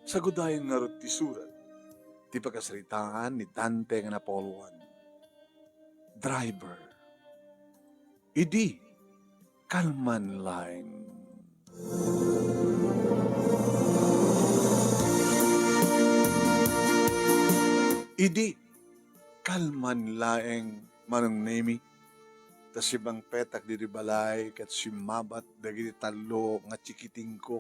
Sa gudayon nga ti surat, ti pagkasalitaan ni Dante nga Napoluan. Driver, idi kalman laeng. Idi kalman laeng manong nemi, tas ibang petak di balay kat simabat dagiti talo nga chikiting ko.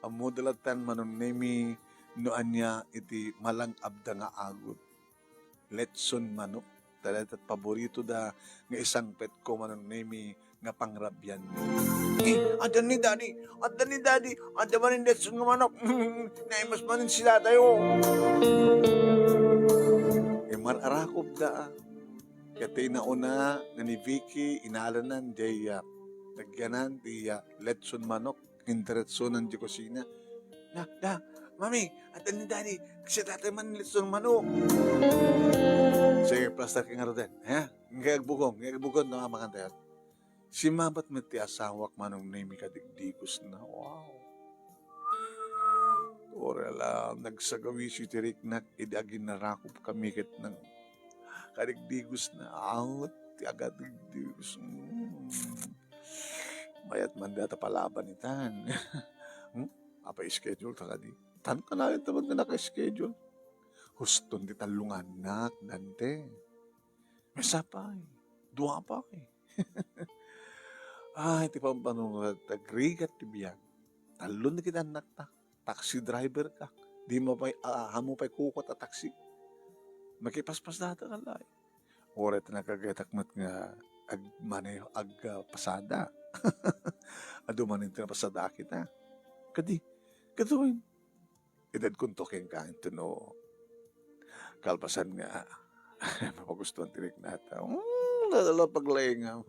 Amo dalatan manong nemi no anya iti malang abda nga agot. Letson manok, talatat paborito da nga isang pet ko manong nemi nga pangrabyan. Adan ni daddy, adan manin letson nga manok, naimas manin sila tayo. Mararakop da, kati nauna nga ni Vicky, inalanan, jay nagyanan, di letson manok, indiretsonan di kusina. Mami, adan ni daddy, kasi tatay man letson manok. Sige, plastar ka nga rin. Ngayag bugong na nga makantayan. Si mabat met ti asawak manong nemi kadigdigos na. Wow. Orala, nagsagawi si Tiriknak, idagin narakop kami kat ng kadigdigos na. Out, ti agadigdigos. Mayat man data palaban itan. Apa schedule ta kadi? Tan ka na ito na naka-schedule. Huston di talungan nak, Dante. Mesa pa eh. Dua pa eh. Ay, ti pampanunod, tagrigat ti biyag. Talon na kita anak ta. Taxi driver ka. Di mo pa, hamo pa kukot a taxi. Makipaspas data ka lai. Oret na kagatakmat nga pasada. Adumanin ti na pasada kita. Kaduin. Edad kuntokin ka ito no. Kalpasan nga. Mapagustuhan tirik nata. Lalala paglayang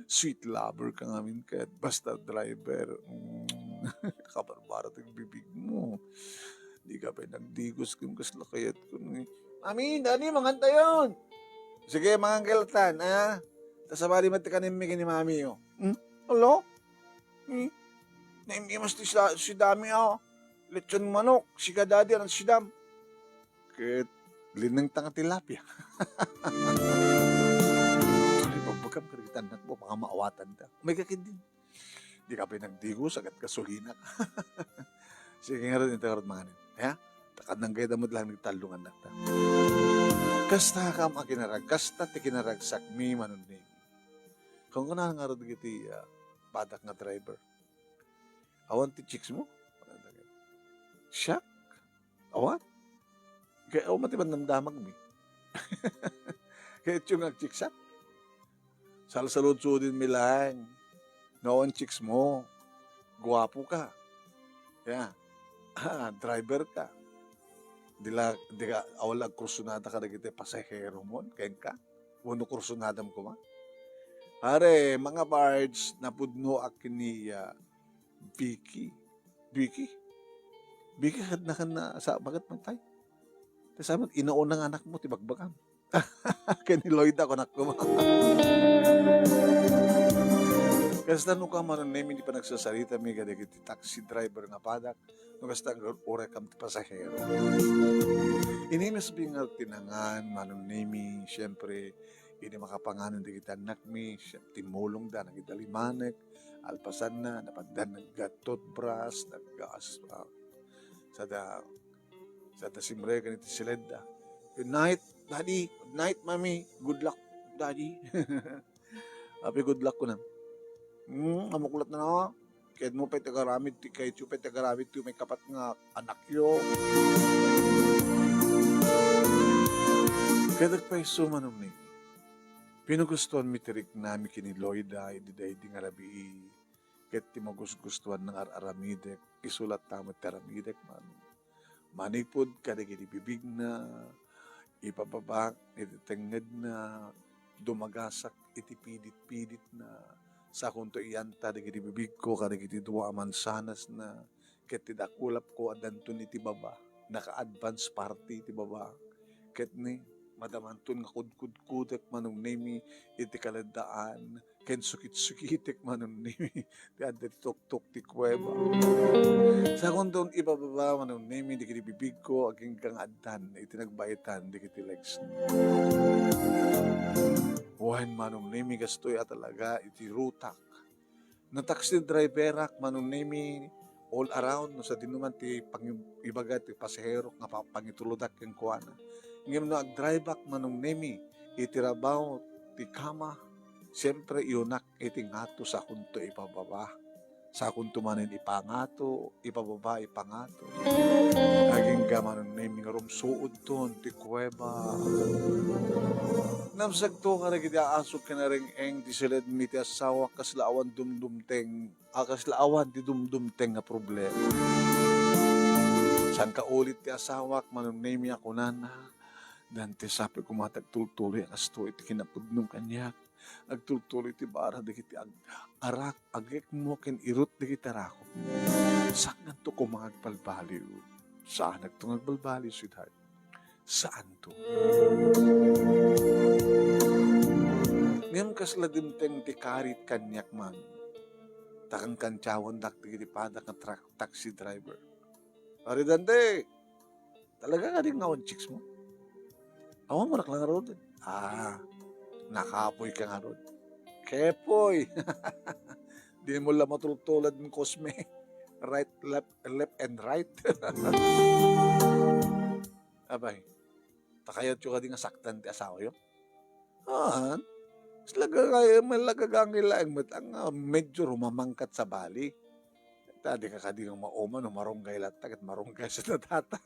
sweet lover ka ngamin ka. Basta driver. Kabarbara yung bibig mo. Di ka pa nagdigos kung kasla kayat ko. Mami, Dani, manganta yun. Sige, mangangalatan, ha? Tasabali matikanin ni Mami, oh. Alo? Naimimas si Dami, oh. Lechon manok, si kadadi, ang si Dam. Kaya, linang tanga tilapia. Tuloy, pagbagam ka rin anak mo, mga maawatan ka. May kakid din. Di ka pa nagdigos, agad kasulina ka. Sige nga rin, ito rin mga nin. Ha? Takad nang gaya mo lang nagtalungan na ta. Kasta ka makinarag, kasta ti kinaragsak mi manon ni. Kung ka na nga rin giti, badak nga driver. Awan ti chicks mo? Siya? Awan? Kaya awan mati bandamdamag mi. Kaya ito nga chicksak. Salsalod-sudin mi lang. Noon chicks mo. Guwapo ka. Yeah. Driver ka. Di ka awalag kursunada ka na kita pasahero mo. Kain ka. Uno kursunadam ko ma. Pare, mga bards na pudno akin ni Vicky. Vicky? Vicky na ka na sa bagat man tayo. Tapos inaunang anak mo, tibagbagan. Kaya ni Lloyd ako anak ko ma. Kasi tanong ka man na hindi pa nagsasalita may kadagiti taxi driver nga padak no kasta ang ore kam ti pasahero. Inimes bingal tinangan manong nemi siyempre ini makapanganan di kita anak mi timulong da nagidalimanek alpasan na napandan naggatot bras naggas sada simre kaniti sileda. Good night, daddy. Good night, mommy. Good luck, daddy. Happy good luck ko na. Amukulat na na. Kahit mo pa itagaramid, kahit yung pa itagaramid, may kapat nga anak yo. Kaya nagpaiso manong ni. Pinugustuhan mi tirik nami kini Lloyda, di nga labi. Kahit ti magustuhan ng aramidek, isulat tamo ti aramidek man. Manipod kada gini bibig na, ipababak, ititenged na, dumagasak, itipidit-pidit na, sa kunto iyanta dagiti bibig ko kadagiti duwa mansanas na ket ti dakulap ko adanton iti baba naka-advance party iti baba ket ni Madamanton nga kudkudkudak manong nemi iti kaladaan. Ken sukit-sukitek manong nemi ti adda ti tuktok ti kuweba. Sa kundon ibababa manong nemi di kiti bibig ko aging kang addan iti nagbaitan di kiti legs. Buhain manong nemi gastoy at talaga iti rutak. Na taxi driverak manong nemi all around no sa dinuman ti ibaga ti pasahero nga pangituludak ken kuana. Ngem no ag-drive back manong nemi itirabaw ti kama siyempre iunak iti ngato sa kunto ipababa. Sa kunto manin ipangato, ipababa ipangato. Aging gamanong nemi nga rumsuod ton ti kuweba. Namsagto ka rin iti aasok ka na rin eng ti silid mi ti asawa kaslaawan dumdumteng kaslaawan ti dumdumteng nga problema. San ka ulit ti asawak manong nemi ako na dan ti sapi ko matagtultuloy ang asto iti kinapudnong kanyak agtultuloy ti bara di kiti arak agek mo ken irot di kiti arakot. Saan to ko magbalbaliw? Saan nagto magbalbaliw, sweetheart? Saan to? Ngem kasla dimteng ti karit kanyak man. Takang kantyawan dak ti kiti padak nga taxi driver. Aridante, talaga ka rin nga chicks mo? Awan mo naklang road. Nakapoy ka nga road. Kepoy. Di mo lang matultulad ng kosme. Right, left, and right. Abay, takayat yung ka di nga saktan ti asawa yun? Malagagang nila ang medyo rumamangkat sa bali. Tadi ka kadi nga mauma no marunggay latak at marunggay sa natata.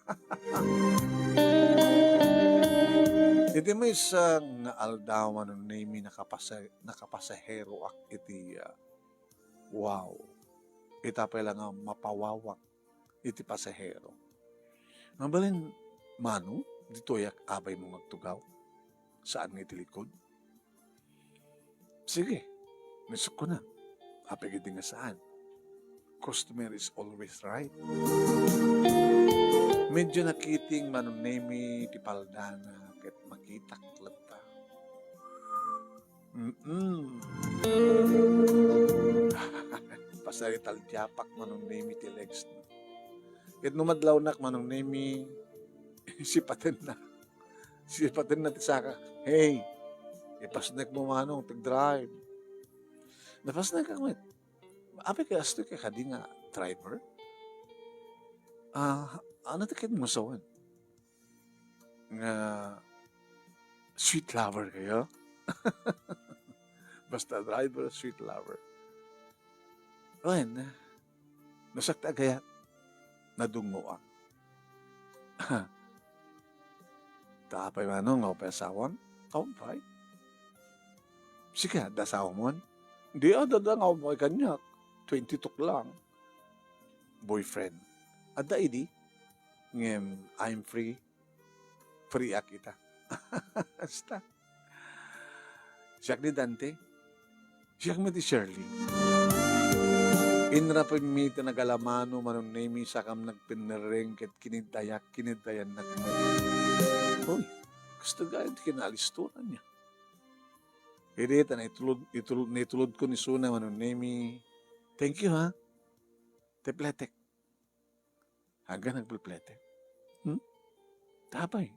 Iti mo isang aldawan ng name nakapasahero ak iti wow. Itapay lang nga mapawawak iti pasahero. Mabalin, mano, dito yak abay mo magtugaw. Saan nga iti likod? Sige, nisok ko na. Apay nga saan? Customer is always right. Medyo nakiting manunemi ti paldana ket makitak lenta. Pasarital tiapak manunemi ti legs. Ket numadlawnak manunemi sipaten na. Sipaten na ti saka. Hey, ipasnek mo manong tig-drive. Napasnek ka met. Ape ka asto ka kadi nga driver? Ano tikit mo sawan? Nga sweet lover kayo? Basta driver, sweet lover. Wen, nasakta kaya nadungo ang. Tapay manong nga pasawan? Kampay? Sige, dasaw mo. Di dada nga mo kanyak. 22 lang. Boyfriend. Ada idi. Ngem, I'm free. Free akita. Basta. Siyak ni Dante. Siyak mi ti Shirley. Inrapin mi ti nagalamano manong nemi sakam nagpinareng ket kinidayan na Hoy, gusto gaya ti kinalistunan niya. Irita na itulod ko ni Suna manong nemi. Thank you, ha? Tepletek. Hanggang nagplepletek. Tapay.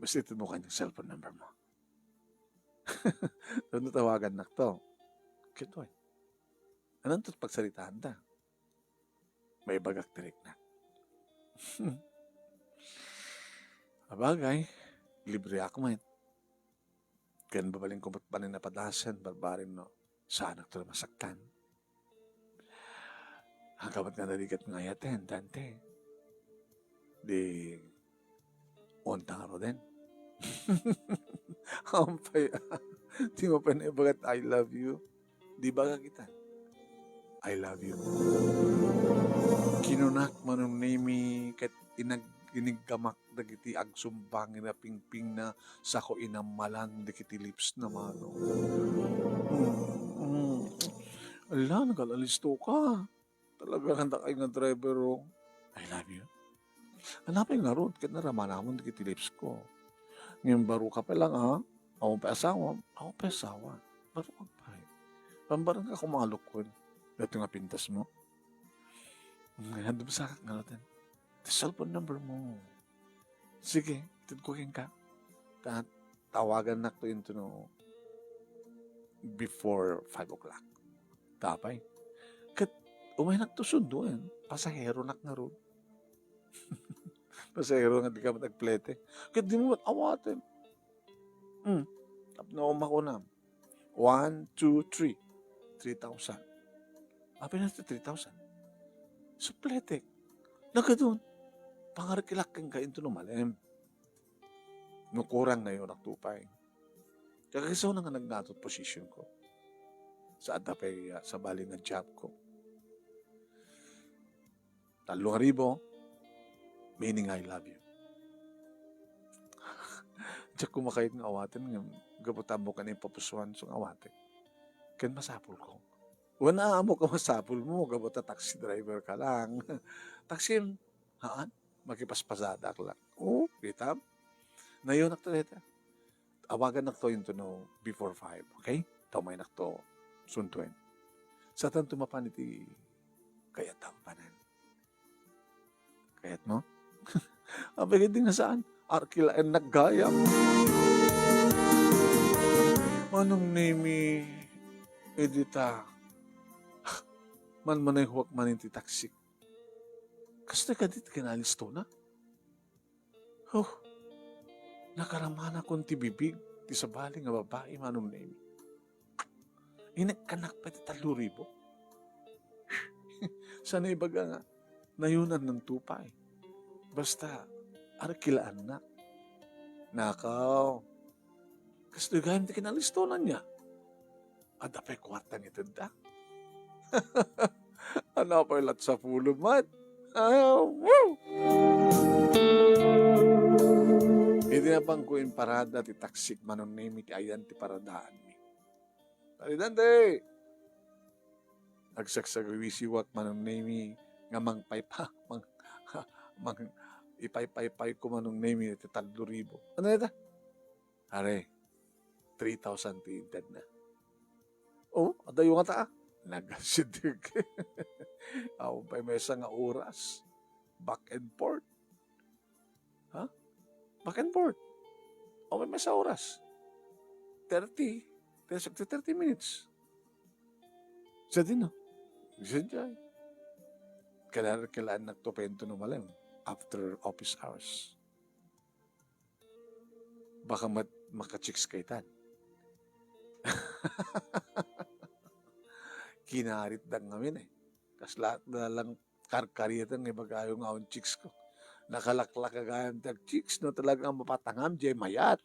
Basta ito mo kanyang cellphone number mo. Doon tawagan na to. Kito eh. Anong ito't pagsalitaan ta? May bagak tirik na. Abagay, libre ako man. Kaya babaling kumot pa rin napadasan, barbarin no. Saan ito na masaktan? Hangkamat nga naligat nga yaten, Dante. Di, unta nga ro din. Ampay, di mo pa naibagat, I love you. Di ba kita? I love you. Kinunak manong nemi, kat iniggamak dagiti agsumbangin na pingping na sako inamalan dagiti lips na mano. Ala, nagalalisto ka. Talaga handa kayo nga driver I love you. Hanapin nga road, kahit naraman naman dagiti lips ko. Ngayon baro ka pa lang, ha? Ako pa asawa. Ako pa asawa. Baro ka pa eh. Pambarang ka kumalok ko. Dito nga pintas mo. Ngayon, doon sa akin natin. The cellphone number mo. Sige, tutkukin ka. Tawagan na ko yun to no before 5 o'clock. Tapay. Kat umay nagtusunduan. Pasahero nak nga ron. Pasahero nga di ka nagplete. Kat di mo awatin. Tapos na umakunam. 1, 2, 3. 3,000. Apa na ito 3,000? Suplete. Naga doon. Pangarikilak kang kain to numalim. Nukurang na yun naktupay. Kaya kasi na nga nagnatot position ko. Sa adapay, sa bali ng job ko. 3,000, meaning I love you. Diyak kumakait ng awatin, gabutan mo ka na yung papusuan sa awatin. Kaya masapul ko. Wala mo ka masapul mo, gabuta taxi driver ka lang. Taxi, haan? Makipaspasada ka lang. Oo, kita. Na yun naktaleta. Awagan na to yun to no before 5, okay? Tamay na to suntuin. Sa tan tumapan iti kaya tampanan. Kayat mo? Abay din nga saan? Arkilaan naggayam. Manong name edita. Manay huwag man iti taksik. Kasi ka dit kinalisto na. Oh, nakaramana kong tibibig ti sabali nga babae manong name. Inagkanak pa ti 3,000. Sana ibaga nga, nayunan ng tupay. Basta, arkilaan na. Nakaw. Kasi gayam ti kinalistonan niya. Adapay kwartang ito da. Ano pa ilat sa pulo mat? Woo! Hindi na bang kuin parada ti taksik manon name ti ayan ti paradaan mi. Paridante! Agsagsagwisiwak manon name nga mangpaypa, ipaypaypay ko manong name ti 3,000. Ano ito? Are, 3,000 ti intad na. Oh, adayo nga taa. Nagasidig. Ako pa'y may nga oras. Back and forth. Ha? Back and forth. O may sa oras. 30 minutes. Sa din, no? Isa dyan. Kailangan nagtupento no malam after office hours. Baka makachiks kaitan. Kinarit dang ngamin eh. Kas lahat na lang karkariyatan ng ibagayo nga ang chicks ko. Nakalaklak agayang tag chicks no talagang mapatangam jay mayat.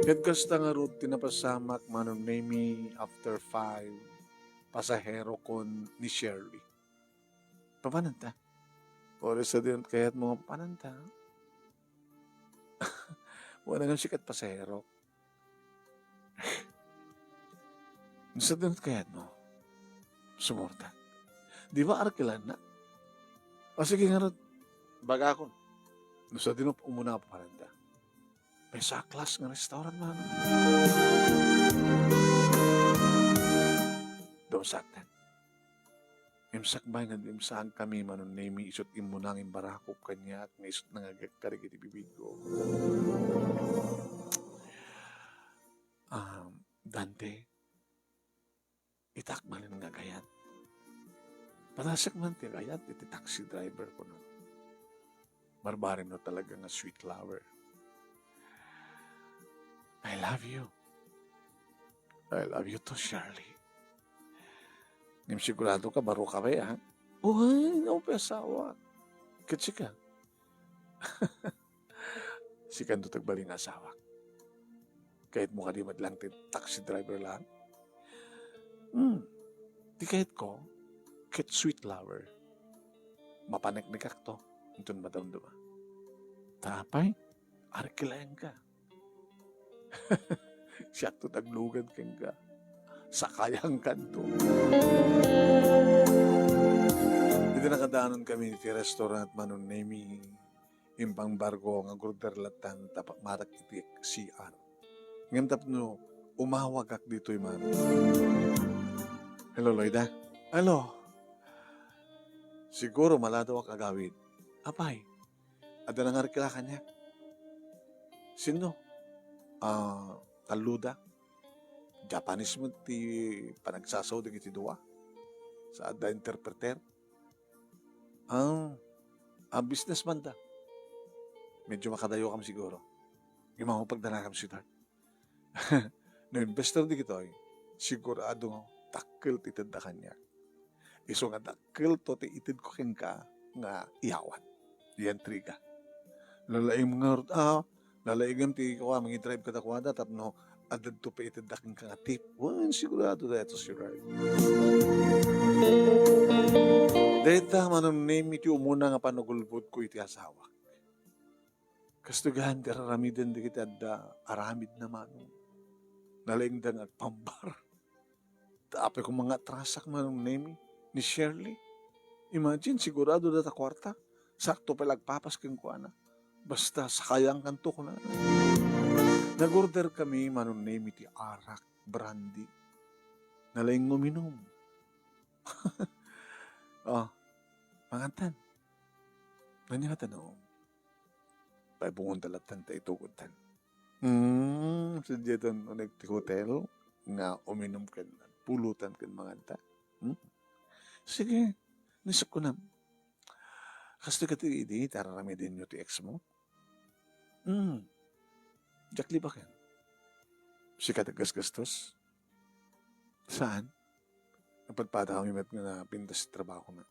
Ket kasta nga root tinapasamak manon name after 5 pasahero kon ni Shirley. Papananta? Oras sa din kaya't mga papananta. Wala nga sikat pasahero. Sa dinot kaya't mo, sumurta. Di ba arkilan na? O sige nga rin, baga ako. Sa dinot umuna pa paranda. May saklas nga restaurant man. Doon saktan. Imsak ba nga imsaan kami manon name isot imunang imbarakop kanya at nga isot nga karigiti bibigo. Dante, itakmanin nga gayat. Panasak man ti gayat, iti taxi driver ko nun. Barbarin no talaga nga sweet lover. I love you. I love you too, Shirley. Ngayon sigurado ka, baro ka ba ya? Uy, naupasawa. Kasi ka. Si Kanto tagbaling asawa. Kahit mo kalimad lang taxi driver lang. Di kahit ko, kahit sweet lover. Mapanik-nikak to. Itun madamduma. Tapay, arkilayan ka. Siya to naglugan kang ka. Sa kayang kanto. Ito Iti nakadaanon kami iti restaurant manon nemi impang barko nga gruderlatan tapak matak iti CR. Ngem tapno umawag ak dito'y man. Hello, Loida? Hello? Siguro malado ak agawid. Apay, ada na nga kila kanya. Sino? Taluda? Japanese mo ti panagsasaw di iti duwa? Sa ada interpreter? Businessman da. Medyo makadayo kam siguro. Yung mga pagdala kam si Dart. No investor di kito ay sigurado nga takkel ti itad da kanya. Iso nga takkel to ti itad ko ken ka nga iyawan. Yan triga. Lalaing mga lalaigam ti ko mga drive kada kwada tapno adad to pa itad da ken ka nga tip. Wan sigurado da ito si right. Deta manon name iti umuna nga panugulbod ko iti asawa. Kastugahan ti aramiden di kita da aramid na manong. Nalaing da nga pambar. Taapay ko mga trasak manong name ni Shirley. Imagine, sigurado data kwarta. Sakto palagpapas keng kuana. Basta sakayang kanto ko na. Nag-order kami manong name iti arak, brandy. Nalaing uminom. Mangantan. Nanyatan o. Paibungon talatan tayo tugutan. Sadya doon unig ti hotel nga uminom ka na. Pulutan ka manganta. Sige. Nisip ko na. Kasto ka ti idi, tararami din nyo ti ex mo. Jakli ba ka? Sikat gastos? Saan? Napagpada kami met nga pintas trabaho na.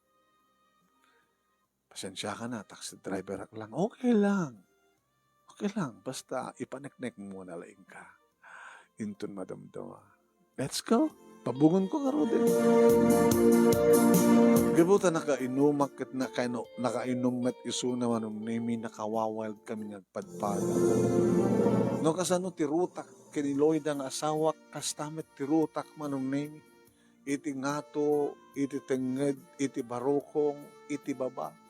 Pasensya ka na, taxi driver lang. Okay lang. Okay lang. Basta ipanek-nek mo na laing ka. Intun madamdama. Let's go. Pabungon ko karo din. Gabuta nakainumak at nakainumat iso naman ng name nakawawal kami nagpadpada. No kasano tirutak kiniloy ang asawa kastamet tirutak manong name. Iti ngato, iti tenged, iti barokong, iti baba.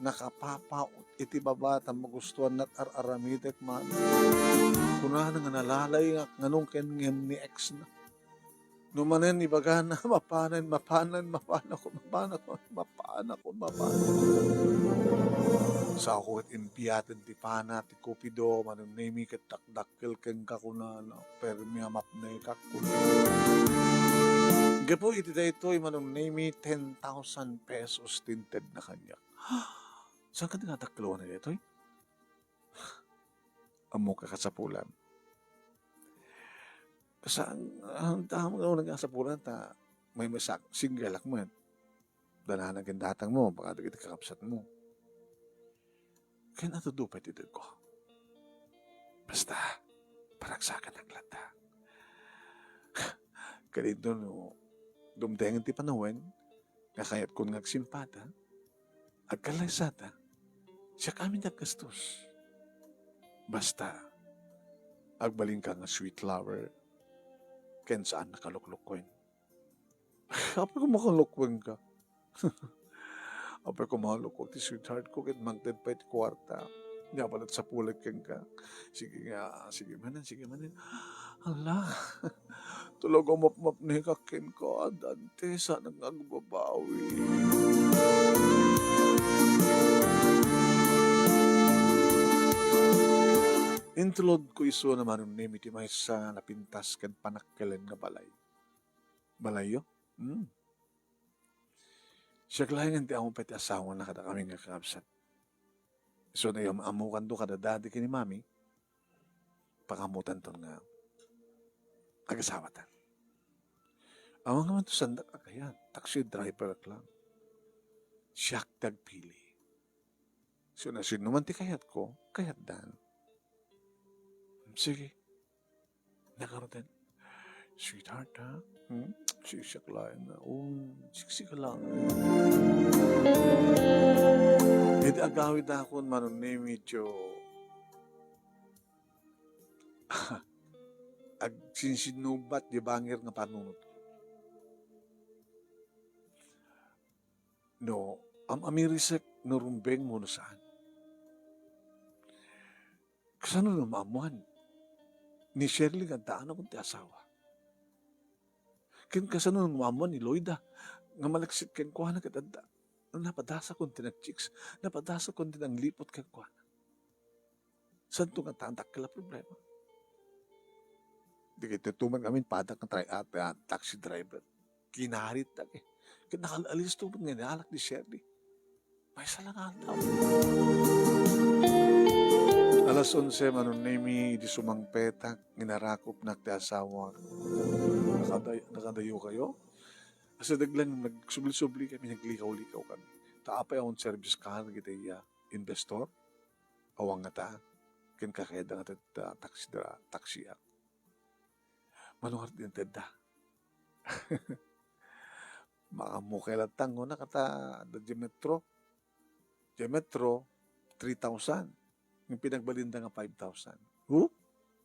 Nakapapaot, iti baba, magustuhan nat araramitek man. Kunahan nga nalalay nga nung kengem ni ex na. Numanen ibaga na mapanan ko. Sa ako at impiyatan ti pana, ti kupido, manong nemi kat dakdakkel keng kakunan, permi amap na ikakun. Gapo iti da ito, manong nemi 10,000 pesos tinted na kanya. Saan ka tinadaklo na ito? Amo ka kasapulan. Saan ang tama nga nagkasapulan ta may masak single akman. Danahan ang datang mo, baka kita kakapsat mo. Kaya natudupay titid ko. Basta, paragsakan ang lata. Kanito no, dumdayan ti panawin, kakayat ko ngagsimpata, agkalaysata, siya kami naggastos. Basta, agbaling ka nga sweet lover, ken saan nakaluklukwen. Apay ko makalukwen ka. Apay ko makalukwen ti sweetheart ko, ken magdad pa iti kwarta. Nga palat sa pulag ken ka. Sige manan. Hala, tulog ang mapmap ni kakin ko, Dante, saan ang agbabawi. Intulod ko iso naman yung name iti may sa napintas kan panakkelan nga balay. Balayo? Siya kalayan ti among pati asawa na kada kami nga kakabsat. So na yung amukan do kada dadi kini mami, pakamutan to nga agasawatan. Amang naman to sandak akayan, taxi driver lang. Siyak tagpili. So na sinuman ti kayat ko, kayat dan. Sige. Nakaroten. Sweetheart, ha? Siyak lang na. Siksika lang. Iti agawid ako manon ni medyo agsinsinubat di bangir nga panunot. No, amirisek nurumbeng mo no saan. Kasano no maamuan? Ni Shirley nga daan akong ti asawa. Kin kasano no maamuan ni Loida nga malaksit ken kuha na katanda. Napadasa kong tinag-chicks. Napadasa kong tinang-lipot ken kuha na. Saan to nga tantak kala problema? Di kayo tutuman kami padak ng taxi driver. Kinaharit na eh. Nakalalis to nga nialak ni Shirley. May salangan tao. Alas 11 manunimi di sumangpetak, nginarakop na ti asawa. Nakadayo kayo? Kasi daglan nagsubli-subli kami, naglikaw-likaw kami. Taapay akong service car, kita investor. Awang nga ta. Ken kakeda nga taxi ak. Manuhar din tenda. Makamukay latang na kata di metro. Di metro, 3,000. Yung pinagbalinda nga 5,000. Who?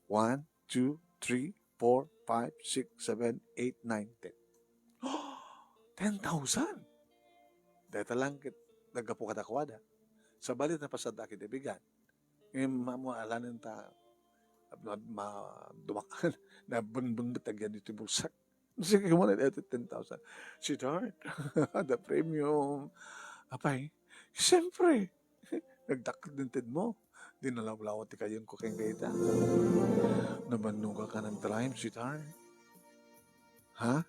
1, 2, 3, 4, 5, 6, 7, 8, 9, 10. 10,000? Dahil talang nagapo katakwada. Sa balit na pasada kitibigan. Yung mamualanan ta dumakan na bunbun batagyan dito bulsak. Sige mo na ito 10,000. Si Dart, the premium. Apay, siyempre, nagdakot din tid mo. Dinalawlaw ti kayon ko kayong gaita. Nabanuga ka ng drive, si Dart. Ha?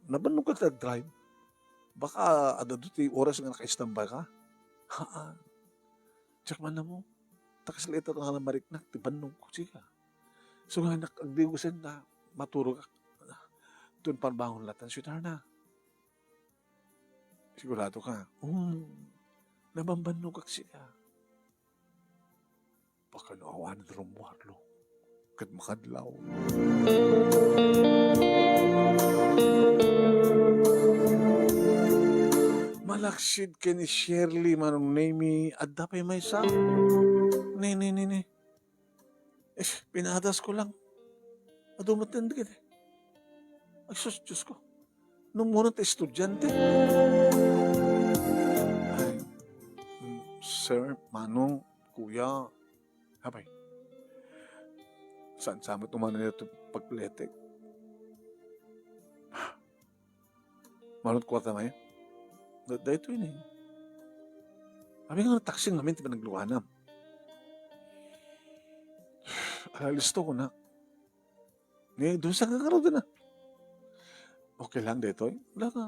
Nabanuga ka ng drive? Baka adaduti oras nga naka-standby ka? Ha? Tsak man na mo. Takasalita ka nga na mariknak, tibanong ko siya. So nga nakagdiusin na maturo ka. Doon panbangon latan, sweetheart na. Sigurado ka. Nabambanog ka siya. Baka naawa na rumwarlo. Kad makadlaw. Malaksid ka ni Shirley manong name adda pa'y may sa. Ni. Pinadas ko lang. Adumatan din kita. Ay, sus, Diyos ko. Nung muna tayo estudyante. Ay, sir, manong, kuya, habay. Saan sama tumana nito pagpletek? Manong kwarta may? Dahil ito yun eh. Sabi nga taksing namin, tiba nagluhanam. Listo ko na. Doon sa kakaroon na. Okay lang dito eh. Wala ka,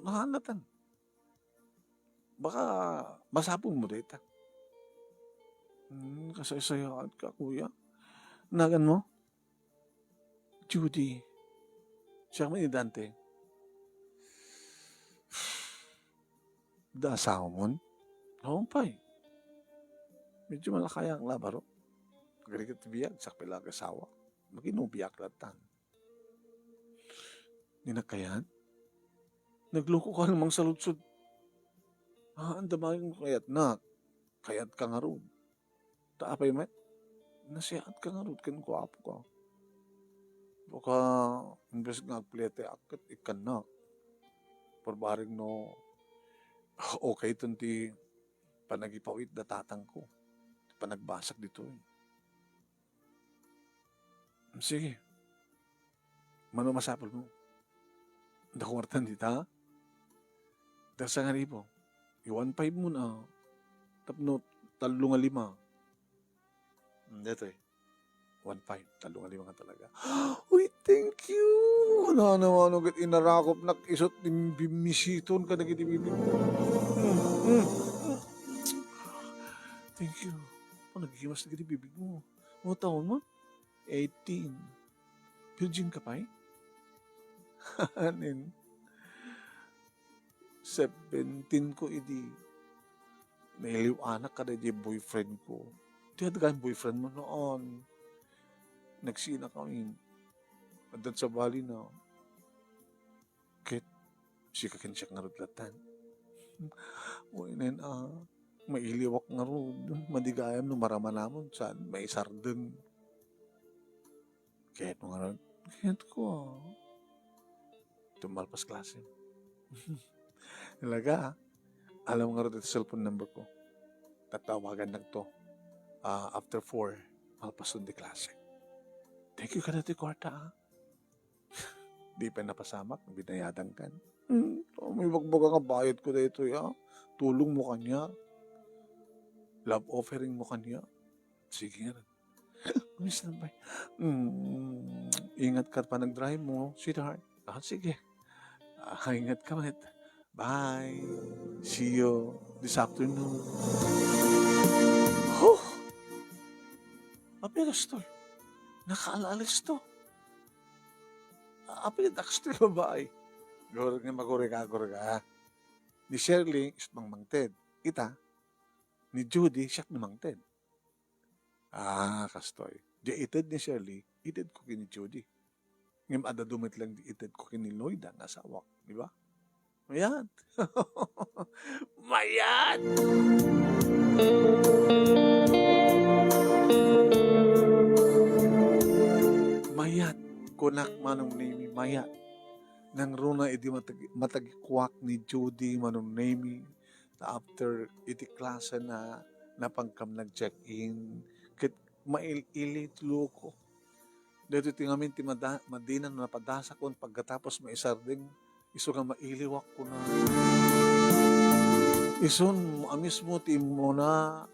nahanatan. Baka masapon mo dito. Kasaysayan ka, kuya. Nagan mo? Judy. Siya man ni Dante. Da asawa mo? Oo pa eh. Medyo malakaya ang labaro. Pagkalikat biyag, sakpila ang asawa. Maginubiyak latan. Ninakayan? Nagloko ka namang saludsod. Ang damay mo kayat na. Kayat ka nga ron. Taapay met. Nasiyaat ka nga ron. Kinukwapo ka. Baka, imbes nga agplete akit, ikan na. Parbaring no, okay ito ti panagipawit na tatang ko. Panagbasak dito eh. Sige. Mano masapol mo? Dakuwartan dita? Dasa nga ribo. I-1.5 mo na. Tapno, 3.5. Dito eh. 1.5. 3.5 nga talaga. Uy, thank you! Wala naman agad inarakop na isot bimisiton ka na kitibibig. Thank you. Nagigimas na kitibibig mo. Mga taon mo? 18. Virgin ka pa eh? Hanin. 17 ko idi. Nailiw anak ka na di boyfriend ko. Di hadagan boyfriend mo noon. Nagsina kami. Adan sa bali na. Kit, si kakinsiyak nga rudlatan. Uy, nen mailiwak nga rud. Madigayam no marama namon. Saan? May sarden. Kaya mo nga rud. Kaya ko Tumalpas klase. Talaga, alam nga rin ito cellphone number ko. Tatawagan lang to. After 4, malpasun di klase. Thank you ka na ti kwarta. Di pa napasamak, binayadan kan. May magbaga nga bayad ko dito ya. Tulong mo kanya. Love offering mo kanya. Sige nga. Miss na ba? Ingat ka pa nag-drive mo, sweetheart. Sige. Ingat ka ulit. Bye. See you this afternoon. Oh! Apilas to. Nakaalis to. Apilas to yung babae. Maguri ka. Ni Shirley, is mangmangted. Ita, ni Judy, siya namangted. Kastoy. Di ited ni Shirley, ited ko kini Judy. Ngayon, adadumit lang di ited ko kini Lloyd, ang asawa. Di ba? Mayat. Mayat! Mayat. Kunak manong name mayat. Nang runa iti matagikuak ni Judy manong name na after iti klase na napangkam nag-check-in kit maililit loko. Dito tingamin ti madinan na napadasa ko pagkatapos maisarding iso nga mailiwak ko na. Ison amis mo ti mo na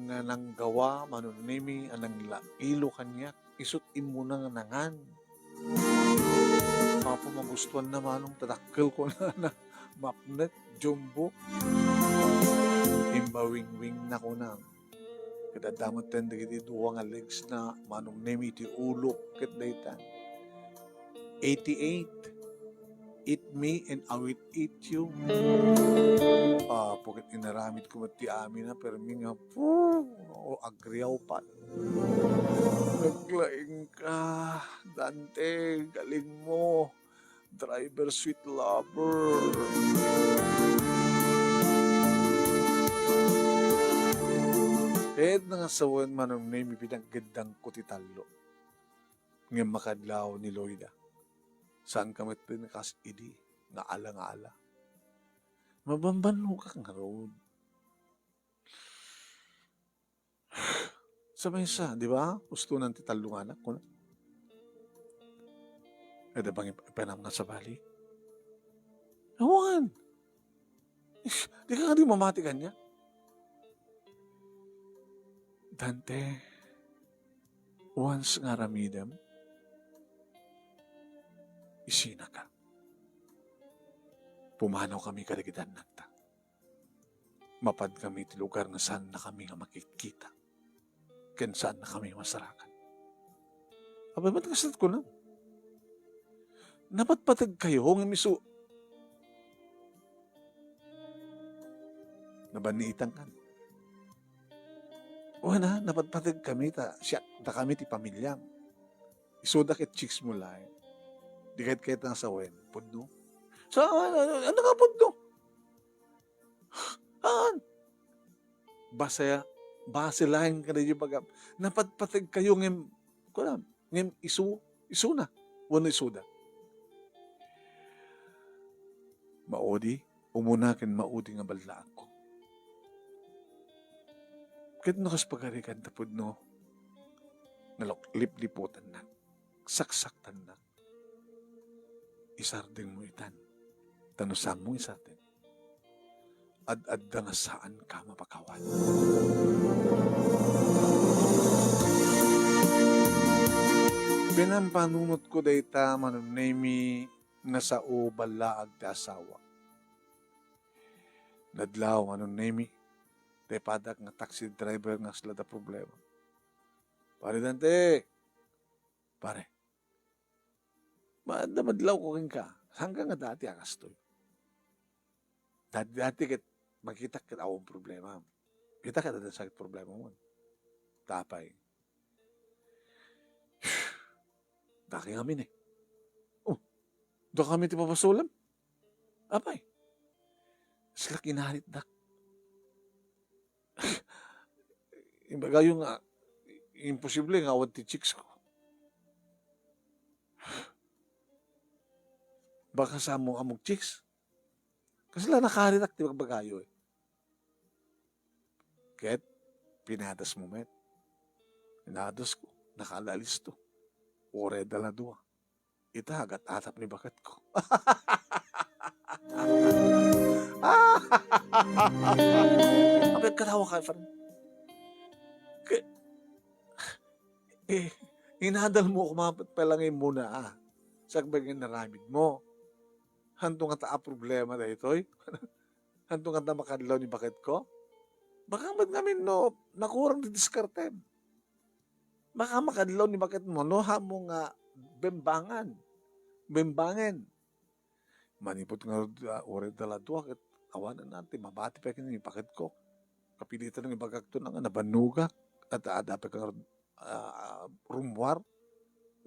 nga nang gawa manong name anang ilo kanya isot imo na nga nangan. Papa magustuhan naman nung tadakkel ko na mapnet, jumbo. Imbawing-wing na ko na. Kadadamot ten digiti duwa nga legs na manong name iti ulo ket daytan. 88. Eat me and I will eat you. Pagkat inaramid ko mati amin na pero nga agriyaw pa. Naglaing ka, Dante, galing mo. Driver, sweet lover. Kahit nga sawan manong name pinagandang kutitalo. Ngayon makadlaw ni Lloyda. Saan kami pinakas idi nga ala-ala. Mabambanho ka nga road. Sa mesa, di ba? Gusto nang titalungan ako na. Ada bang ipanam nga sa bali? Awan! Di ka nga di mamatikan niya. Dante, once nga ramidam, isina ka. Pumanaw kami kaligitan nagta. Mapad kami ti lugar na saan na kami nga makikita. Ken saan na kami masarakan. Abay, matagasit ko na. Napatpatag kayo ng miso. Nabaniitan ka. O na, napatpatag kami siya, kami ti pamilyang. Isuda ket chicks mo lang. Di kahit nga sa wen. Pudno. Ano ka pudno? Base lang ka na yung bagam. Napatpatag kayo ngem isu na. Wano isuda. Maudi, umunakin maudi nga balaan ko. Kahit nakaspagarikan tapod no, nalok-lip-liputan na, saksaktan na, isarding mo itan, tanusang mo isatin, ad-ad nga saan ka mapakawan. Pinampanunot ko dayta manunemi nga sa balaag ti asawa. Nadlaw manunemi, te padak nga taxi driver nga sila da problema. Pare Dante, pare, madlaw ko rin ka, hanggang nga dati akastoy. Dati ket makita ket awong problema. Kita ka na sakit problema mo. Tapay. Daki ngamin eh. Doon kami ti papasulam. Apay. Sila kinahalit dak. Imbaga yung imposible nga awad ti chicks ko. Baka sa among chicks. Kasi lang nakarirak ti magbagayo eh. Kaya't pinadas mo met. Pinadas ko. Nakalalis to. Ore dala dua. Ita agat atap ni bakat ko. Abet katawa ka pa rin. Eh, inadal mo kumapit pa lang muna sa bagay naramid mo. Hantong nga ta problema na ito'y. Hantong nga ta makadlaw ni bakit ko. Baka ba't namin no, nakurang di diskarte. Baka makadlaw ni bakit mo, no ha mo nga bembangan. Bembangan. Manipot nga ore dala duwa kat awanan natin, mabati pa kini bakit ko. Kapilitan ng ibagak to na nga nabanugak at dapat kang rumwar.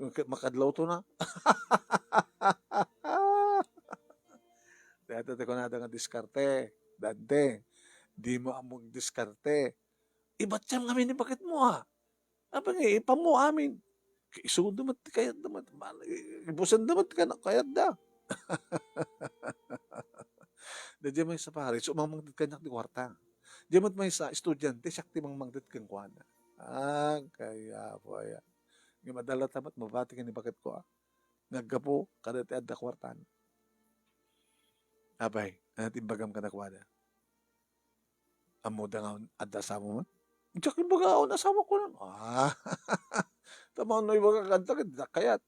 Makadlaw to na. Dito ko na nga diskarte. Dante, di mo among diskarte. Iba't siyang kami ni bakit mo Apa nga, ipa mo amin. Iso damat, kayat damat. Ibusan damat ka na, kayat da. Diyan may sa pare, so mamangdit ka di kwarta. Diyan may sa estudyante, sakti mamangdit kang kwana. Kaya po, Yung madala tamat, mabati ka ni bakit ko Naggapo, kadati adda kwartan. Abay, natin bagam ka na kwana. Amo da nga adda sa mo man. Diyak yung baga ako, nasawa ko lang. Tama no yung baga kanta, kayat.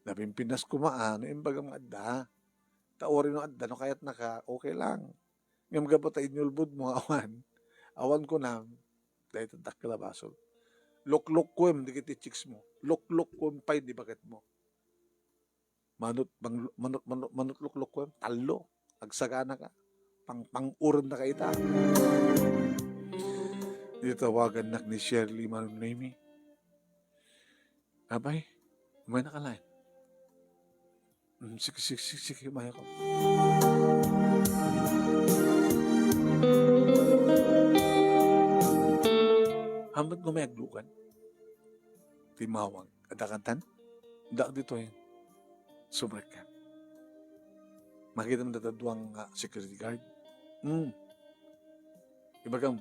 Napimpinas ko maano yung bagang adda. Taori no adda, no kayat naka, okay lang. Ngam gabot ay inyulbud mo awan. Awan ko na, dahil tatak kalabasol. Lok-lok ko yung dikiti chicks mo. Lok-lok ko yung pay di bakit mo. Manut lok-lok ko yung talo. Agsagana ka. Pang-uran na kaita. Ditawagan nak ni Shirley Manong Noemi. Abay, may nakalain. Sige, maya ko. Hambat ko may aglukan. Timawag. Adakantan. Dak dito yun. Subrek ka. Makita mo dataduang security guard. Ibagang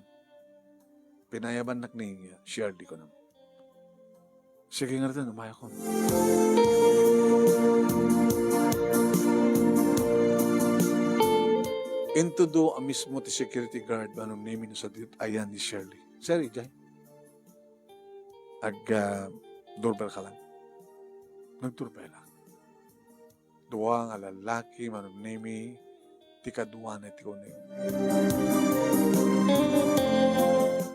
pinayaban nak ni Shirley ko naman. Sige nga rin, umaya ko. Into do a mismo ti security guard manong name sa dit ayan ni Shirley. Sir, ijay. Doorbell ka lang. Nagdoorbell lang. Duwa nga lalaki manong name ti kaduwa na ti kuning.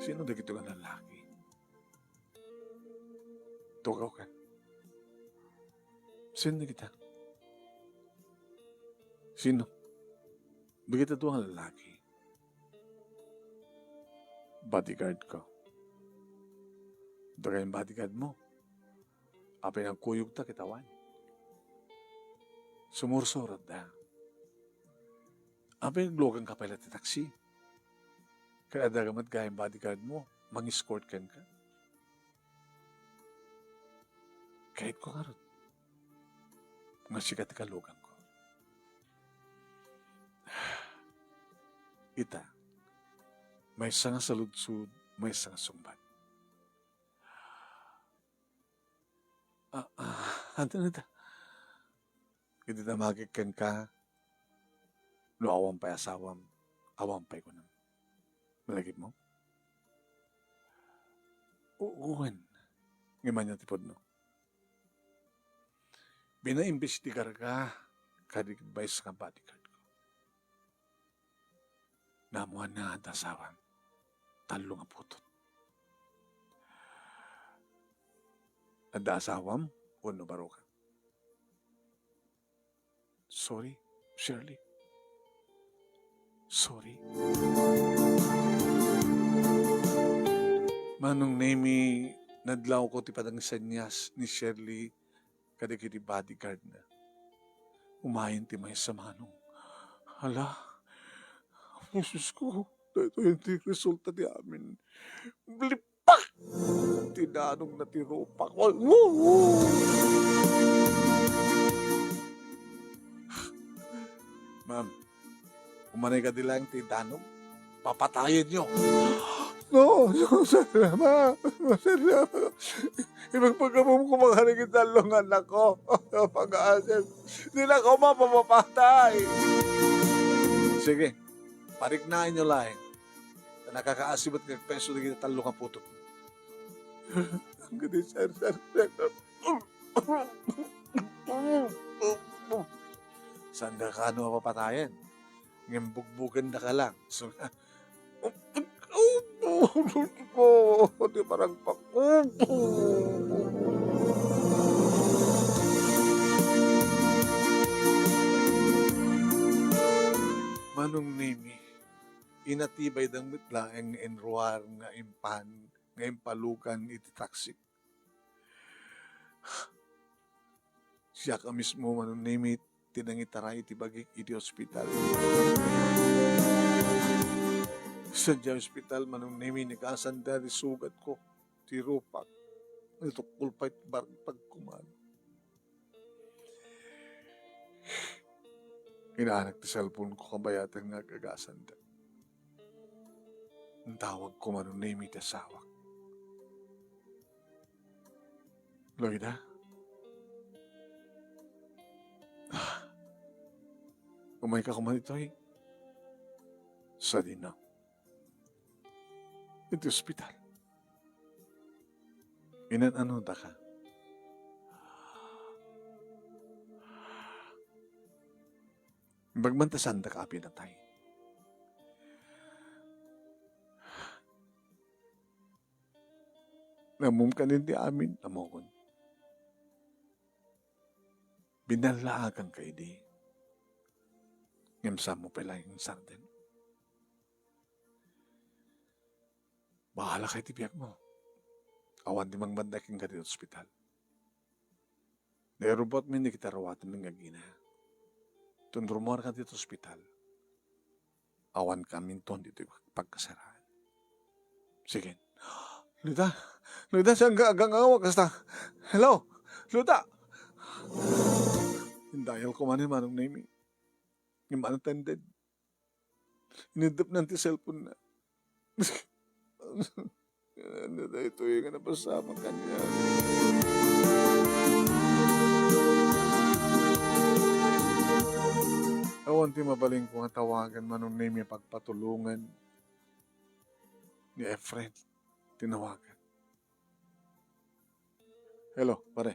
Sino dagito nga lalaki? Tugaw ka. Sino na kita? Sino? Begitu doang lalaki. Bodyguard ko. Ito kayong bodyguard mo. Apay ng kuyog ta kitawan. Sumursurot na. Apay ng logang kapalat na taksi. Kaya dagamat kayong bodyguard mo, mang-escort ka. Kahit ko karot. Masikat ka logang ko. Ita, may sanga saludsud, may sanga sumbat. Ano na ta? Hindi na magikan ka, no awam pa'y asawam, awam pa'y ko nang. Malagip mo? Uuwan. Ngayon niya tipod no. Binaimbestigar ka, kadigbay sa bodyguard ko. Namuhan na ang asawan, talo nga putot. Ang asawam, uno baro ka. Sorry, Shirley. Sorry. Manong Nemi, nadlaw ko ti padang sanyas ni Shirley kada kiti bodyguard na. Umayin ti may sa manong. Hala, Jesus ko, ito yung resulta di amin. Blipak! Tinanong na tiropa ko. Ma'am, Umanay ka dilang ti Danog, papatayin nyo. No, salamat. Salamat. Ibagpagamom ko makaligid talong anak ko. Pag-aasal. Hindi na ako mapapatay. Sige, parignain nyo lang. Na nakakaasibat ng peso na kita talong ang putot. Ang ganda, sir. Saan ka ano mapapatayan? Ngayon bugbugan na ka lang. So, di parang Manong Nemi, inatibay ng mitlaeng enruar nga impan, nga impalukan iti taksik. Siya ka mismo, Manong Nemi, tinangitaray iti bagik iti ospital. Sa di ospital, Manong Nemi, nakasanda di sugat ko, ti rupak, ito kulpay pagkuman. Inaanak ti cellphone ko kabayatan nga gagasanda. Ang tawag ko Manong Nemi ti asawak. Loida? Umay ka kuman ito eh. Sa dinaw. Ito ospital. Inan-ano da ka? Bagmantasan da ka pinatay. Namum ka din di amin, namukon. Binalaagan ka di. Ngamsa mo pala yung sarden. Bahala kay tibiyak mo. Awan di mangbandaking ka di ospital. Nairobot mo hindi kita rawatan ng gagina. Tunrumor ka dito ospital. Awan kami ton dito pagkasaraan. Sige. Luda, siya agang awak kasta. Hello, Luda. Dahil kumanin Manong Nemi. Yung unattended. Inidap na ti cellphone na. Ano na ito yung napasama kanya. Awan ti mabaling ko nga tawagan Manong Nemi pagpatulungan ni Efren. Tinawagan. Hello, pare.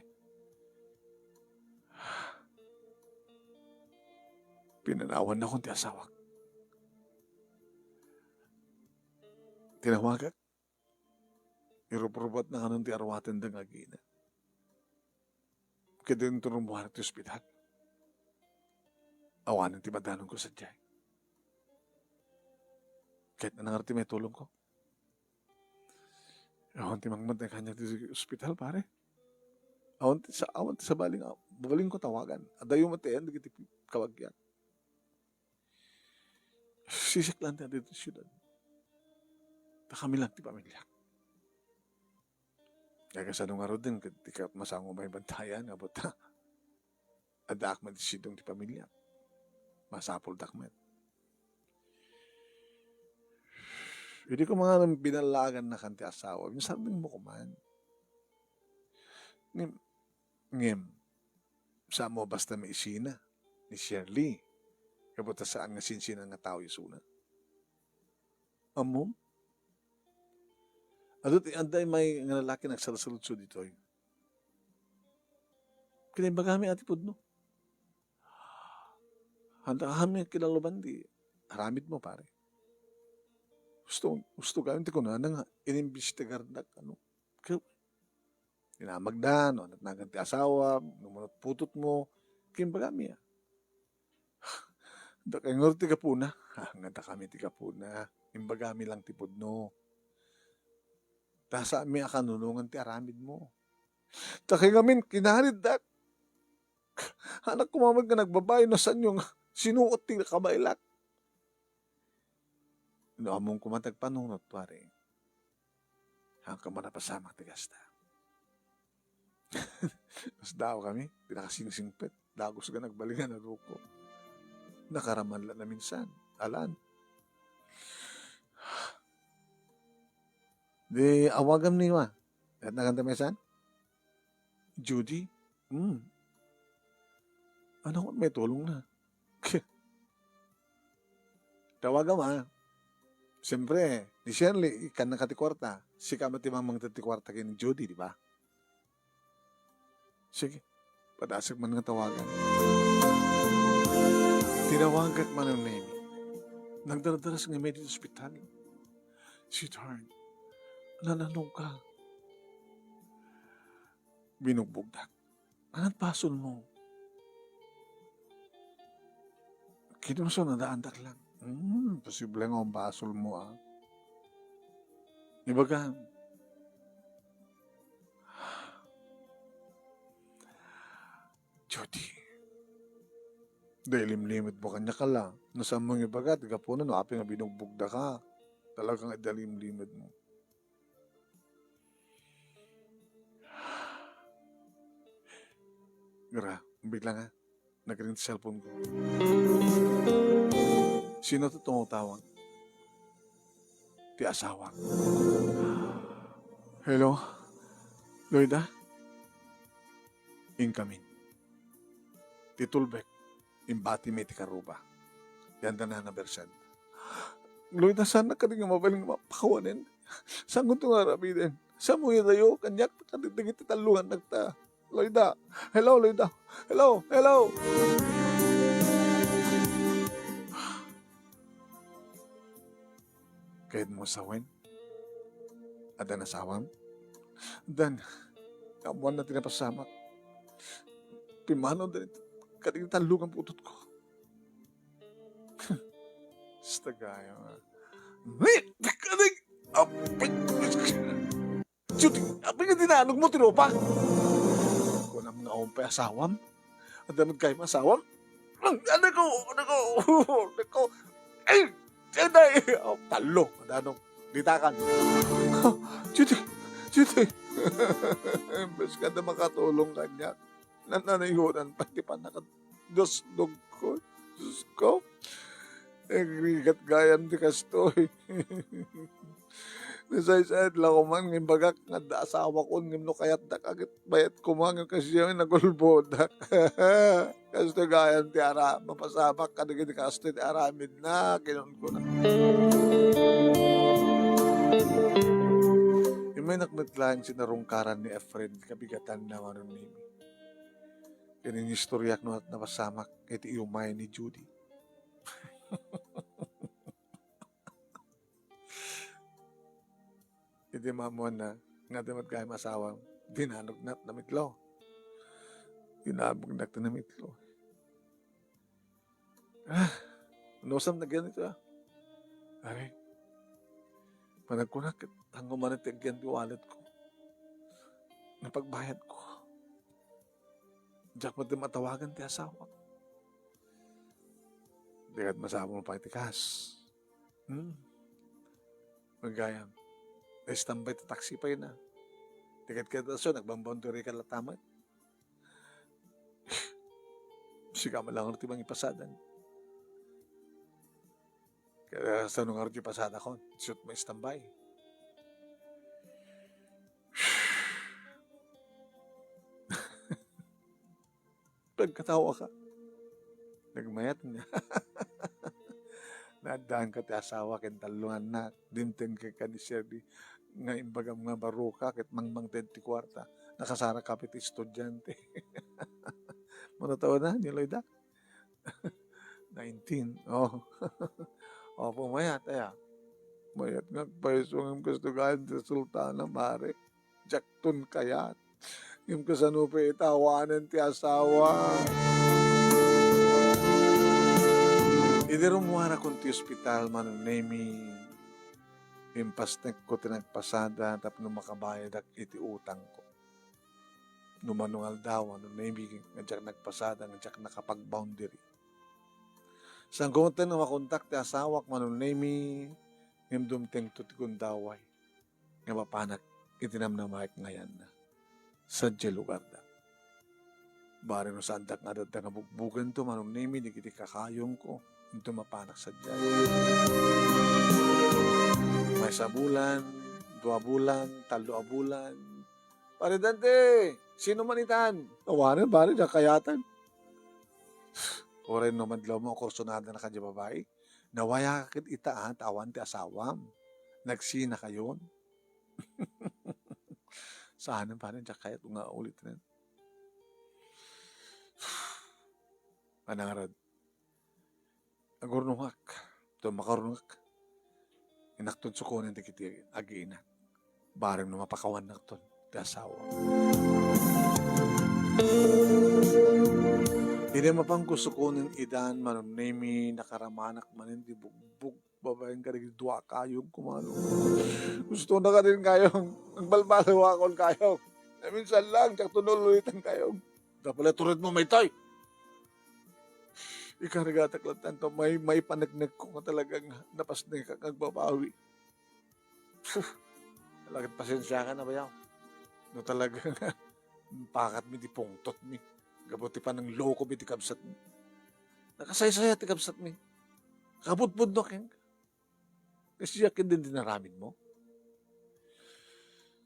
Pinanawan na kong ti asawak. Tinawagan. Iruprobat na kanong ti arwatan ng agina. Kaya din turumuhan at ospital. Awanan ti madanon ko sa diyay. Kahit na nangarti may tulong ko. Awan ti mangmantay kanya ti ospital, pare. Awan ti sa baling ko tawagan. Adayo matayan, di kiti kawagyan. Sisiklan tayo dito siyudad. Ta kami lang ti pamilya. Kaya kasanong araw din, di ka masango may bantayan, abot ha. Ada akman ti sidong ti pamilya. Masapol dakmet. Hindi ko mga binalagan na kanti asawa. Sabi mo kuman. Ngem, sa mo basta may isina ni Shirley. Kabuta saan nga sinsinan nga tao isuna. Amom? Adot, anday may nga lalaki nagsalusulutso dito. Kinaiba kami atipod no. Handa kami kilaluban di. Haramid mo pare. Gusto kami ti kunan nga inimbestigar na ano. Inamagdan, o nagnagan ti asawa, numunot putot mo. Kinaiba kami Da kay ngor ti kapuna. Nga da kami ti kapuna. Imbagami lang ti pudno. Tasa mi akanunungan ti aramid mo. Takay ngamin, kinaharid dak. Anak ko mamag nga nagbabay na san yung sinuot ti kabailak. No, among kumatag panunot, pare. Hanggang manapasamak ti gasta. Mas daw kami, pinakasingsingpet. Dagos ka nagbalingan na ruko. Nakaraman lang na minsan. alan. Di awagam niwa. At nakantamesan? Judy? Ano ko may tulong na. Tawagam ha. Siyempre, di Shirley, ikan na katikwarta. Si kamatimang mga tatikwarta kay ni Judy, di ba? Sige, padasag man nga tawagan. Tinawagak man ang name. Nagdaradaras ng medyo ospital. Sweetheart, nananong ka. Binugbugdak. Anong pasol mo? Kinumso na daandak lang. Posible nga ang basol mo ah. Ibaga, Judy, dahil limlimit mo kanya ka lang. Nasaan mong ibaga, tiga po na, no, api nga binugbugda ka. Talagang idalim-limit mo. Gra, bigla nga, nag-ring sa cellphone ko. Sino ito tumutawag? Ti asawa. Hello? Loida? Incoming. Ti Tulbek. Imbati may ti Karuba. Yan na na bersan. Loida, sana ka rin nga mabaling mapakawanin. Saan ko ito nga rabidin? Saan mo yun tayo? Kanyak, katitigit ti talungan nagta. Loida. Hello, Loida. Hello, hello. Kahit mo sawin, ada na sawam, dan, kamuan na tinapasamak. Pimano din, kating talungan putot ko. Stagayo, ha? Kating, apay, Judy, apay nga dinanog mo, tiropa. Kung na mga umpay asawam, ada magkay masawam, ano ko, ay, Judy! Oh, talo. Anong ditakan. Judy! Bas ka na makatulong kanya. Nananayonan pati pa nakadosdog ko. Diyos ko. Nagrigat gayam di kastoy. Nasay-sayad lang ko man. Ngimbagak nga da asawa ko. Ngimno kayat da kagit bayat ko man. Kasi yung nagulbodak. Kasto gayam ti ara. Mapasabak ka na gini kasto ti aramid na. Kinon ko na. Yung may nakmitlaan sinarungkaran ni Efren. Kabigatan na manon nimi. Kanin istoryak no at napasamak. Iti iumay ni Judy. Hindi mamuan na nga damat kaya masawang binanog na namitlo. Binabog na namitlo. Nosam na ganito ah. Ay, panagkunak, hanggang manatigyan di wallet ko. Napagbayad ko. Diyak mo din matawagan ti asawa. Dikat masama mo pa itikas. Magayam. Estambay ta taxi pa yun na. Tikat ka daso, nagbamboundary ka latamat. Siga mo lang ang timang ipasadan. Kaya sa nung arti pasada ko, shoot mo estambay. Pagkatawa ka, nagmayat niya. Nadaan ka ti asawa ken talungan na dimten kay kaniserdi nga imbagam nga baruka ket mangmang 20 kwarta nakasara kapit estudyante. Mano taon na ni Loida? 19. Oh. Oh, pumayat aya. Mayat nga paiso ng kastugan ti sultana mare. Jaktun kayat. Yung kasanupa itawanan ti asawa. Idirumuara kong ti ospital manunemi impastek ko tinagpasada tapos nung makabayad ak iti utang ko. Numanungal daw nunemi nga diyak nagpasada nga diyak nakapag-boundary. Sang kumuntan na makontak ti asawak manunemi himdumteng tutikundaway nga mapanak itinam na mahik ngayon na sa lugar da. Bari no sandak nga dad nga bugbugan to manong nimi di kiti kakayong ko. Ito mapanak sa dyan. May sa bulan, 2 bulan, 3 bulan. Pare Dante, sino manitan? Tawanan, bari na kayatan. Oren no madlaw mo, kursonada na kanya babae. Nawaya kakit itaan, tawan ti asawam. Nagsina kayon. Saan pa rin, kaya nga ulit na. Anarad. Agurnungak. Ito makarungak. Inaktod sukunin ti kiti agina. Barang na mapakawan nakton. Ti asawa. Hindi mapang kusukunin idan manunemi nakaramanak manin di bugbog. Babaeng ka rin dua kayong kumalo. Gusto na ka rin kayong. Ang balbalawakon kayong. Minsan lang, tsak tunululitan kayong. Tapos turid mo may tay. Ikaragatak lang tanto, may panagnag ko nga talagang napasnay ka kagbabawi. Talagang pasensya ka na ba yaw? No talagang pakat mi di pungtot mi. Gabuti pa ng loko mi di kabsat mi. Nakasaysaya ti kabsat mi. Kabutbud no keng. Kasi yakin din dinaramid mo.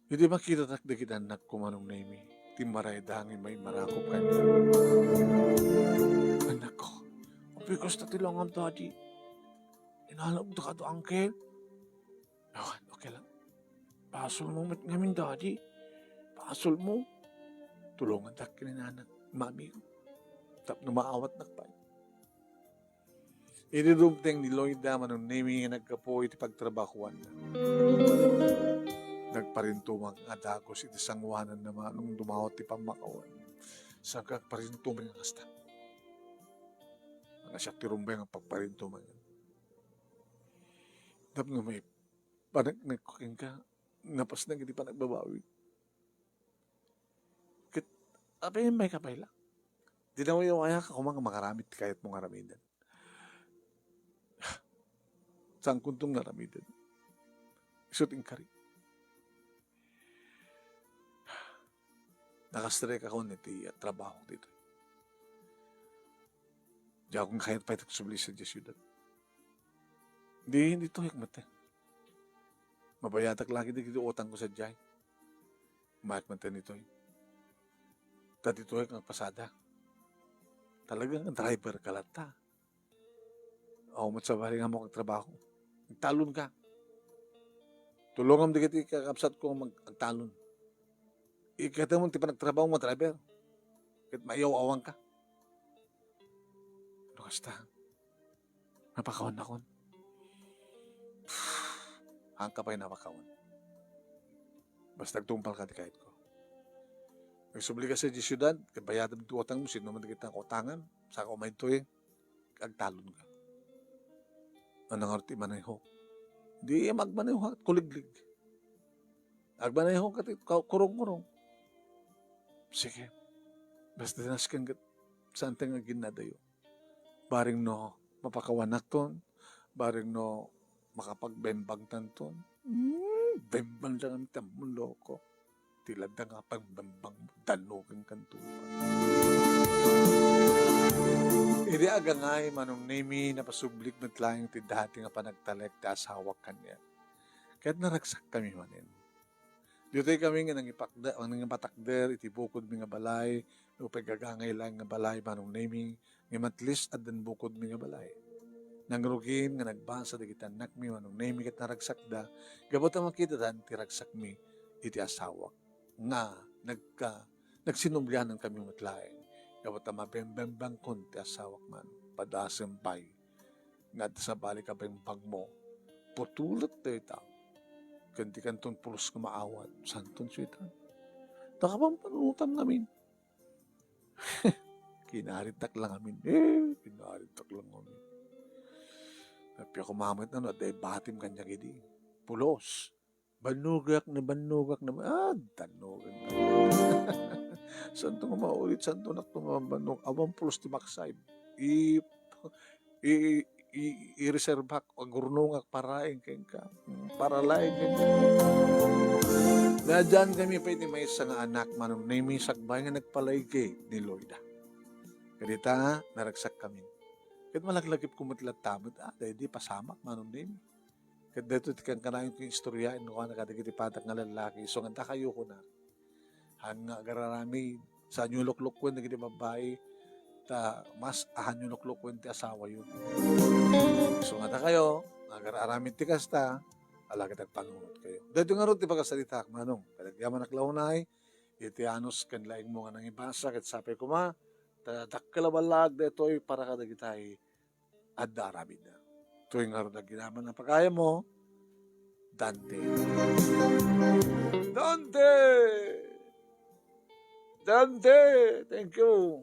Hindi makita takdagitan na kumanong na imi. Timaray dangin may marakop kanya. Anak ko. Because na tilangam daddy. Inalap na ka to, uncle. Okay lang. Pasol mo ngamin daddy. Pasol mo. Tulungan tak kininanak. Mami ko. Tap na maawat na pa. Inirumteng ni Lloyda manong naming nga nagkapo iti pagtrabakuan na. Nagparintumang adagos iti sangwanan naman nung dumawat ti pamakawan. Sa kagparintumang ang kasta. Mga siya tirumbay ang pagparintumang yan. Dap nga may nagkuking ka, napas na hindi pa nagbabawi. Apay may kapay lang. Di na mo yung kaya ka kumang makaramit kahit mong aramidan. Saan kuntong naramidan? Isuting ka rin. Nakastrek ako niti at trabaho dito. Di akong kahit pa ito subli sa Jesudat. Hindi ito hikmat eh. Mabayatak lagi dito utang ko sa Jai. Mahikmat nito eh. Dati ito ay pasada. Talagang driver ka lata. O, matsabari nga mo kagtrabaho. Magtalon ka. Tulungan mo dikit kakapsat ko magtalon. Ikita mo, ti pa nagtrabaho mo, driver. Kahit maiyaw-awang ka. Ano kasta? Napakawan akon. Hangka pa'y napakawan. Basta nagtumpal ka di kahit ko. Nagsubli ka sa Jesudat, kabayadam ito utang mo, sino man dikit ang utangan, sa kumay ito eh, agtalon ka. Anong arti maneho? Di magmaneho at kuliglig. Agmaneho ka kurong-kurong. Sige. Basta dinaskan ka saan tayo nga ginadayo. Baring no mapakawanak ton. Baring no makapagbembang tanton. Bembang lang ang tamon loko. Tilad na nga pang bembang danugan kantupan. Hindi aga nga'y manong nemi napasublik na tlayong ti dati nga panagtalek ti asawak kanya. Kaya't naragsak kami manin. Dito kami nga nang patakder, iti bukod mi nga balay, upay gagangay lang nga balay manong nemi, nga matlis at dan bukod mi nga balay. Nangrugin nga nagbasa di kita anak mi manong nemi kat naragsak da, gabot ang makita dan ti ragsak mi iti asawak. Nga nagsinumlianan kami matlaeng. Gabot ang mabembembang kun ti asawak man, padasempay. Nga sa balik ka bembang mo, putulot tayo tao. Ganti kanton pulos ka maawat. Santon suitan. Nakabang panunutan namin. Kinaritak lang amin. Kinaritak lang amin. Tapi ako mamit na no, dahil batim kanya gidi. Pulos. Banugak na. Tanugak na. Santo nga maulit, santo na tumabanog. Awang pulos ti maksayb. I-reserve hak, agurnong ak paraing keng ka. Para laing keng ka. Nadyan kami pwede may isang anak manong na may sagbay nga nagpalaygi ni Loida. Kadita, naragsak kami. Kat malaglagip kumatlat tamad, dahil di pasamak manong name. Kat dito tikang kanayon kong istorya, ino ka nakadagiti patak nga lalaki, so nga kayo ko na. Hanga gararami, sa nyulukluk ko, nagiti babae, mas ahan nyulukluk ko, ti asawa yun. So nga kayo, nagararami ti kasta, alagad agpangungot kayo. Dito nga rin ti pagkasalita, manong, palagyaman naklaunay, iti anos kan laing mo nga nang ibasa, kat sabi ko ma, dakalabalag detoy para kadagitay adda arabid na. Tuwing nga rin ginaman na pagkaya mo, Dante. Dante! Dante! Thank you.